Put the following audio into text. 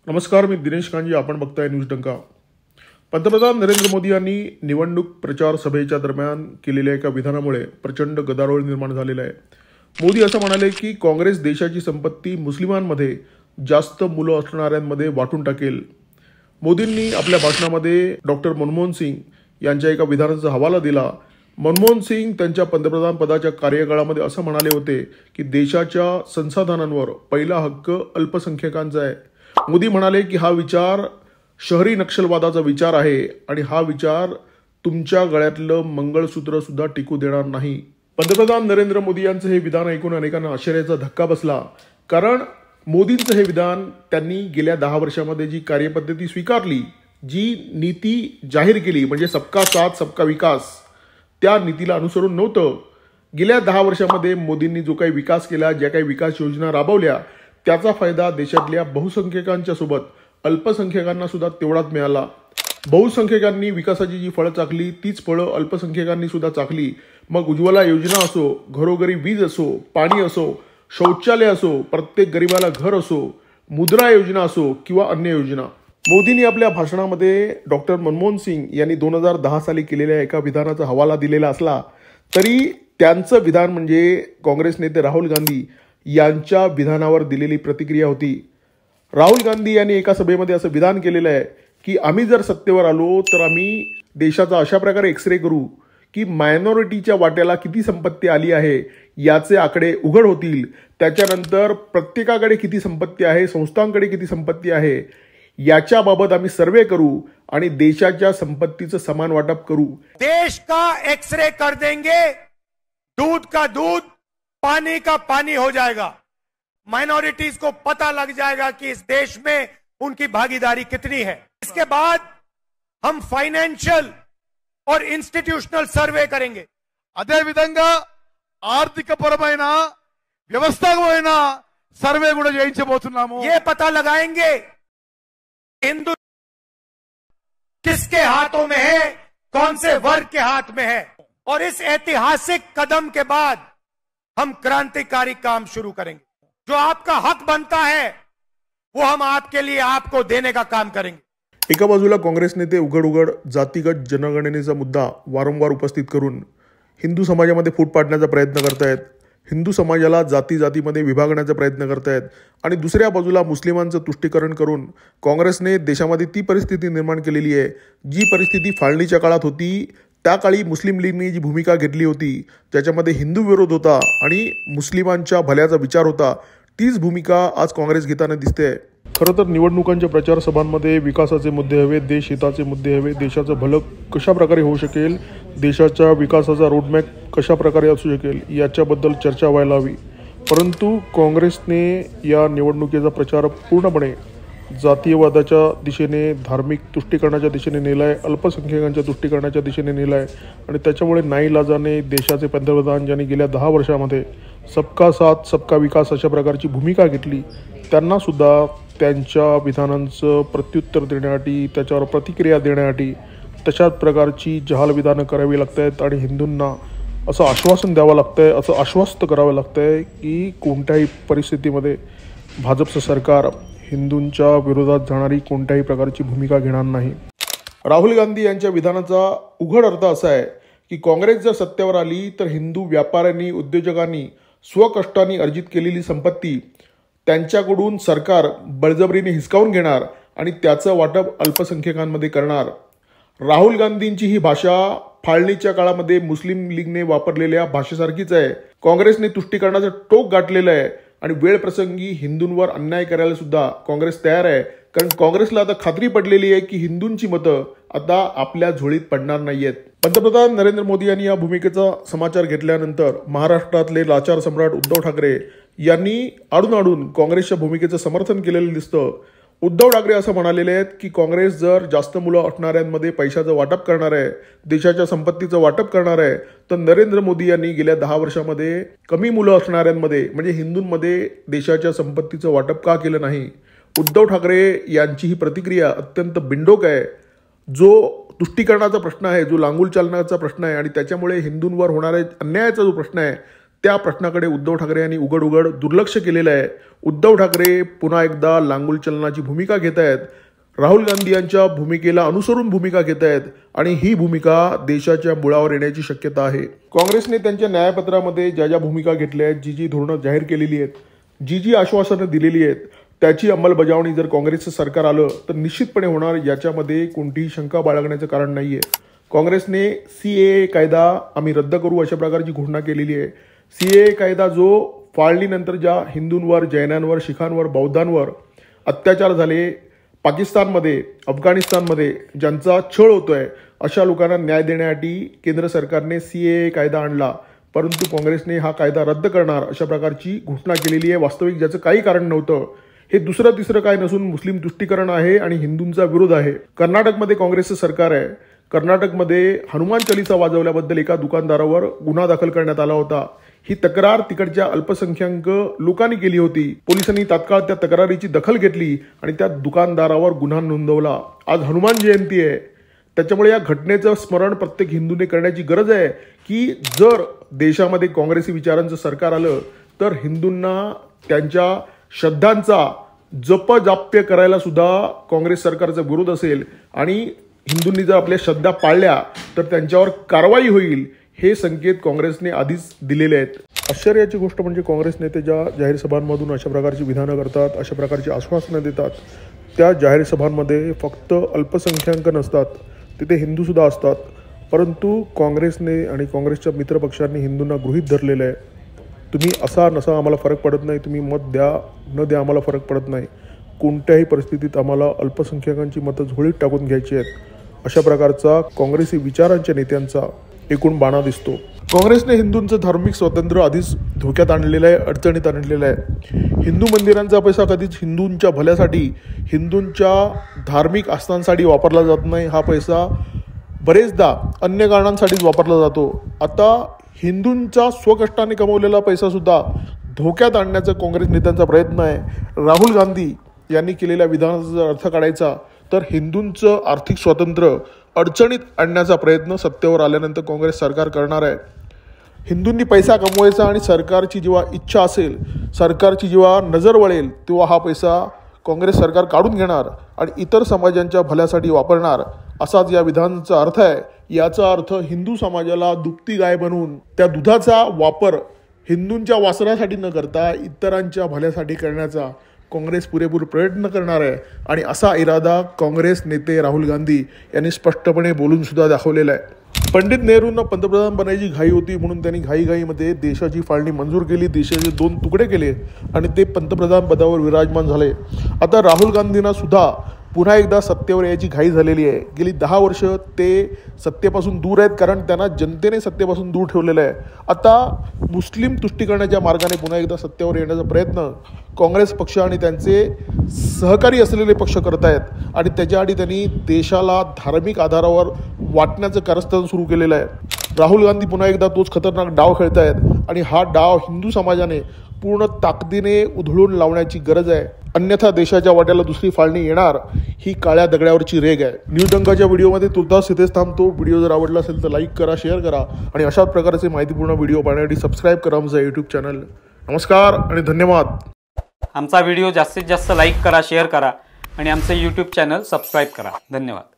नमस्कार, मी दिनेश कांजी. आपण बघताय न्यूज डंका. पंतप्रधान नरेंद्र मोदी यांनी निवडणूक प्रचार सभेच्या दरम्यान केलेल्या एका विधानामुळे प्रचंड गदारोळ निर्माण झालेला आहे. मोदी असं म्हणाले की काँग्रेस देशाची संपत्ती मुस्लिमांमध्ये जास्त मुलं असणाऱ्यांमध्ये वाटून टाकेल. मोदींनी आपल्या भाषणामध्ये डॉक्टर मनमोहन सिंग यांच्या एका विधानाचा हवाला दिला. मनमोहन सिंग त्यांच्या पंतप्रधान पदाच्या कार्यकाळामध्ये असं म्हणाले होते की देशाच्या संसाधनांवर पहिला हक्क अल्पसंख्याकांचा आहे. मोदी म्हणाले की हा विचार शहरी नक्षलवादाचा विचार आहे आणि हा विचार तुमच्या गळ्यातलं मंगळसूत्र सुद्धा टिकू देणार नाही. पंतप्रधान नरेंद्र मोदी यांचं हे विधान ऐकून अनेकांना आश्चर्याचा धक्का बसला. कारण मोदींचं हे विधान त्यांनी गेल्या 10 वर्षामध्ये जी कार्यपद्धती स्वीकारली, जी नीती जाहीर केली, म्हणजे सबका साथ सबका विकास, त्या नीतीला अनुसरून नव्हतं. गेल्या 10 वर्षामध्ये मोदींनी जो काही विकास केला, ज्या काही विकास योजना राबवल्या, त्याचा फायदा देशातल्या बहुसंख्यकांच्या सोबत अल्पसंख्याकांना सुद्धा तेवढाच मिळाला. बहुसंख्यकांनी विकासाची जी फळं चाखली, तीच फळं अल्पसंख्याकांनी सुद्धा चाखली. मग उज्ज्वला योजना असो, घरोघरी वीज असो, पाणी असो, शौचालय असो, प्रत्येक गरीबाला घर असो, मुद्रा योजना असो किंवा अन्य योजना. मोदींनी आपल्या भाषणामध्ये डॉक्टर मनमोहन सिंग यांनी 2010 साली केलेल्या एका विधानाचा हवाला दिलेला असला तरी त्यांचं विधान म्हणजे काँग्रेस नेते राहुल गांधी यांच्या विधानावर दिलेली प्रतिक्रिया होती. राहुल गांधी यांनी एका सभेमध्ये असं विधान केलेलं आहे की आम्ही जर सत्तेवर आलो तर आम्ही देशाचा अशा प्रकारे एक्सरे करू की मायनॉरिटीच्या वाट्याला किती संपत्ती आली आहे याचे आकडे उघड होतील. त्याच्यानंतर प्रत्येकाकडे किती संपत्ती आहे, संस्थांकडे किती संपत्ती आहे याच्याबाबत आम्ही सर्वे करू आणि देशाच्या संपत्तीचं समान वाटप करू. देश का एक्सरे कर देंगे, दूध का दूध, पानी का पानी हो जाएगा. माइनॉरिटीज को पता लग जाएगा कि इस देश में उनकी भागीदारी कितनी है. इसके बाद हम फाइनेंशियल और इंस्टीट्यूशनल सर्वे करेंगे. అదే విధంగా ఆర్థికపరమైన వ్యవస్థాపకమైన సర్వే కూడా చేయించబోతున్నాము. ये पता लगाएंगे हिंदू किसके हाथों में है, कौन से वर्ग के हाथ में है. और इस ऐतिहासिक कदम के बाद हम क्रांतिकारी काम शुरू करेंगे. जो आपका हक बनता है वो हम आपके लिए आपको देने का काम करेंगे. एका बाजूला काँग्रेस नेते उघड जातीगत जनगणनेचा मुद्दा वारंवार उपस्थित करून हिंदू समाजामध्ये फूट पाडण्याचा प्रयत्न करतायत, हिंदू समाजाला जातीमध्ये विभागण्याचा प्रयत्न करतायत आणि दुसऱ्या बाजूला मुस्लिमांचं तुष्टीकरण करून काँग्रेसने देशामध्ये ती परिस्थिती निर्माण केलेली आहे जी परिस्थिती फाळणीच्या काळात होती. त्या काळी मुस्लिम लीगने जी भूमिका घेतली होती, ज्याच्यामध्ये हिंदू विरोध होता आणि मुस्लिमांच्या भल्याचा विचार होता, तीच भूमिका आज काँग्रेस घेताना दिसते. खरं तर निवडणुकांच्या प्रचार सभांमध्ये विकासाचे मुद्दे हवे, देश हिताचे मुद्दे हवे, देशाचं भलं कशा प्रकारे होऊ शकेल, देशाच्या विकासाचा रोडमॅप कशा प्रकारे असू शकेल याच्याबद्दल चर्चा व्हायला हवी. परंतु काँग्रेसने या निवडणुकीचा प्रचार पूर्णपणे जातीयवादाच्या दिशेने, धार्मिक तुष्टीकरणाच्या दिशेने नेला आहे, अल्पसंख्याकांच्या तुष्टीकरणाच्या दिशेने नेला आहे आणि त्याच्यामुळे नाईलाजाने देशाचे पंतप्रधान ज्यांनी गेल्या 10 वर्षामध्ये सबका साथ सबका विकास अशा प्रकारची भूमिका घेतली, त्यांनासुद्धा त्यांच्या विधानांचं प्रत्युत्तर देण्यासाठी, त्याच्यावर प्रतिक्रिया देण्यासाठी तशाच प्रकारची जहाल विधानं करावी लागत आहेत आणि हिंदूंना असं आश्वासन द्यावं लागतं आहे, असं आश्वस्त करावं लागतं आहे की कोणत्याही परिस्थितीमध्ये भाजपचं सरकार हिंदूंच्या विरोधात जाणारी कोणत्याही प्रकारची भूमिका घेणार नाही. राहुल गांधी यांच्या विधानाचा उघड अर्थ असा आहे की काँग्रेस जर सत्तेवर आली तर हिंदू व्यापाऱ्यांनी, उद्योजकांनी स्वकष्टाने अर्जित केलेली संपत्ती त्यांच्याकडून सरकार बळजबरीने हिसकावून घेणार आणि त्याचं वाटप अल्पसंख्याकांमध्ये करणार. राहुल गांधींची ही भाषा फाळणीच्या काळामध्ये मुस्लिम लीगने वापरलेल्या भाषेसारखीच आहे. काँग्रेसने तुष्टीकरणाचं टोक गाठलेलं आहे आणि वेळ प्रसंगी हिंदूंवर अन्याय करायला सुद्धा काँग्रेस तयार आहे. कारण काँग्रेसला आता खात्री पडलेली आहे की हिंदूंची मतं आता आपल्या झोळीत पडणार नाहीयेत. पंतप्रधान नरेंद्र मोदी यांनी या भूमिकेचा समाचार घेतल्यानंतर महाराष्ट्रातले लाचार सम्राट उद्धव ठाकरे यांनी आडून काँग्रेसच्या भूमिकेचं समर्थन केलेलं दिसतं. उद्धव ठाकरे असं म्हणालेले आहेत की काँग्रेस जर जास्त मुलं असणाऱ्यांमध्ये पैशाचं वाटप करणार आहे, देशाच्या संपत्तीचं वाटप करणार आहे, तर नरेंद्र मोदी यांनी गेल्या 10 वर्षामध्ये कमी मुलं असणाऱ्यांमध्ये म्हणजे हिंदूंमध्ये देशाच्या संपत्तीचं वाटप का केलं नाही. उद्धव ठाकरे यांची ही प्रतिक्रिया अत्यंत बिंडोक आहे. जो तुष्टीकरणाचा प्रश्न आहे, जो लांगूल चालण्याचा प्रश्न आहे आणि त्याच्यामुळे हिंदूंवर होणाऱ्या अन्यायाचा जो प्रश्न आहे त्या प्रश्नाकडे उद्धव ठाकरे यांनी उघड उघड दुर्लक्ष केलेलं आहे. उद्धव ठाकरे पुन्हा एकदा लांगुल चलनाची भूमिका घेत आहेत. राहुल गांधी यांच्या भूमिकेला अनुसरून भूमिका घेत आहेत आणि ही भूमिका देशाच्या मुळावर येण्याची शक्यता आहे. काँग्रेसने त्यांच्या न्यायपत्रामध्ये ज्या ज्या भूमिका घेतल्या आहेत, जी धोरणं जाहीर केलेली आहेत, जी आश्वासनं दिलेली आहेत, त्याची अंमलबजावणी जर काँग्रेसचं सरकार आलं तर निश्चितपणे होणार, याच्यामध्ये कोणतीही शंका बाळगण्याचं कारण नाहीये. काँग्रेसने CAA कायदा आम्ही रद्द करू अशा प्रकारची घोषणा केलेली आहे. CAA कायदा जो फाळणीनंतर ज्या हिंदूंवर, जैनांवर, शिखांवर, बौद्धांवर अत्याचार झाले, पाकिस्तानमध्ये, अफगाणिस्तानमध्ये ज्यांचा छळ होतोय, अशा लोकांना न्याय देण्यासाठी केंद्र सरकारने CAA कायदा आणला. परंतु काँग्रेसने हा कायदा रद्द करणार अशा प्रकारची घोषणा केलेली आहे. वास्तविक ज्याचं काही कारण नव्हतं. हे दुसरं तिसरं काय नसून मुस्लिम तुष्टीकरण आहे आणि हिंदूंचा विरोध आहे. कर्नाटकमध्ये काँग्रेसचं सरकार आहे. कर्नाटकमध्ये हनुमान चालीसा वाजवल्याबद्दल एका दुकानदारावर गुन्हा दाखल करण्यात आला होता. ही तक्रार तिकडच्या अल्पसंख्याक लोकांनी केली होती. पोलिसांनी तात्काळ त्या तक्रारीची दखल घेतली आणि त्या दुकानदारावर गुन्हा नोंदवला. आज हनुमान जयंती आहे, त्याच्यामुळे या घटनेचं स्मरण प्रत्येक हिंदूने करण्याची गरज आहे की जर देशामध्ये काँग्रेसी विचारांचं सरकार आलं तर हिंदूंना त्यांच्या श्रद्धांचा जपजाप्य करायला सुद्धा काँग्रेस सरकारचा विरोध असेल आणि हिंदूंनी जर आपल्या श्रद्धा पाळल्या तर त्यांच्यावर कारवाई होईल, हे संकेत काँग्रेसने आधीच दिलेले आहेत. आश्चर्याची गोष्ट म्हणजे काँग्रेस नेते ज्या जाहीर सभांमधून अशा प्रकारची विधानं करतात, अशा प्रकारची आश्वासनं देतात, त्या जाहीर सभांमध्ये फक्त अल्पसंख्याक नसतात, तिथे हिंदूसुद्धा असतात. परंतु काँग्रेसने आणि काँग्रेसच्या मित्रपक्षांनी हिंदूंना गृहीत धरलेलं आहे. तुम्ही असा नसा आम्हाला फरक पडत नाही, तुम्ही मत द्या न द्या आम्हाला फरक पडत नाही, कोणत्याही परिस्थितीत आम्हाला अल्पसंख्याकांची मतं झोळीत टाकून घ्यायची आहेत, अशा प्रकारचा काँग्रेसी विचारांच्या नेत्यांचा एकूण बाणा दिसतो. काँग्रेसने हिंदूंचं धार्मिक स्वातंत्र्य आधीच धोक्यात आणलेलं आहे, अडचणीत आणलेलं आहे. हिंदू मंदिरांचा पैसा कधीच हिंदूंच्या भल्यासाठी, हिंदूंच्या धार्मिक आस्थांसाठी वापरला जात नाही. हा पैसा बरेचदा अन्य कारणांसाठीच वापरला जातो. आता हिंदूंचा स्वकष्टाने कमवलेला पैसा सुद्धा धोक्यात आणण्याचा काँग्रेस नेत्यांचा प्रयत्न आहे. राहुल गांधी यांनी केलेल्या विधानाचा अर्थ काढायचा तर हिंदूंचं आर्थिक स्वातंत्र्य अडचणीत आणण्याचा प्रयत्न सत्तेवर आल्यानंतर काँग्रेस सरकार करणार आहे. हिंदूंनी पैसा कमवायचा आणि सरकारची जेव्हा इच्छा असेल, सरकारची जेव्हा नजर वळेल, तेव्हा हा पैसा काँग्रेस सरकार काढून घेणार आणि इतर समाजांच्या भल्यासाठी वापरणार, असाच या विधानाचा अर्थ आहे. याचा अर्थ हिंदू समाजाला दुभती गाय बनवून त्या दुधाचा वापर हिंदूंच्या वासरासाठी न करता इतरांच्या भल्यासाठी करण्याचा काँग्रेस पुरेपूर प्रयत्न करणार आहे आणि असा इरादा काँग्रेस नेते राहुल गांधी यांनी स्पष्टपणे बोलून सुद्धा दाखवलेला आहे. पंडित नेहरूंना पंतप्रधान बनायची घाई होती म्हणून त्यांनी घाईघाईमध्ये देशाची फाळणी मंजूर केली, देशाचे 2 तुकडे केले आणि ते पंतप्रधान पदावर विराजमान झाले. आता राहुल गांधींना सुद्धा पुन्हा एकदा सत्तेवर यायची घाई झालेली आहे. गेली 10 वर्ष ते सत्तेपासून दूर आहेत, कारण त्यांना जनतेने सत्तेपासून दूर ठेवलेलं आहे. आता मुस्लिम तुष्टीकरणाच्या मार्गाने पुन्हा एकदा सत्तेवर येण्याचा प्रयत्न काँग्रेस पक्ष आणि त्यांचे सहकारी असलेले पक्ष करत आहेत आणि त्याच्याआधी त्यांनी देशाला धार्मिक आधारावर वाटण्याचं कारस्थान सुरू केलेलं आहे. राहुल गांधी पुन्हा एकदा तोच खतरनाक डाव खेळत आहेत आणि हा डाव हिंदू समाजाने पूर्ण ताकदीने उधळून लावण्याची गरज आहे. अन्यथा देशाच्या वाट्याला दुसरी फाळणी येणार, ही काळ्या दगडावरची रेग आहे. न्यूज डंकाच्या व्हिडिओमध्ये तुर्तास इथेच थांबतो. व्हिडिओ जर आवडला असेल तर लाईक करा, शेअर करा आणि अशाच प्रकारचे माहितीपूर्ण व्हिडिओ पाहण्यासाठी सबस्क्राईब करा आमचं यूट्यूब चॅनल. नमस्कार आणि धन्यवाद. आमचा व्हिडिओ जास्तीत जास्त लाईक करा, शेअर करा आणि आमचं यूट्यूब चॅनल सबस्क्राईब करा. धन्यवाद.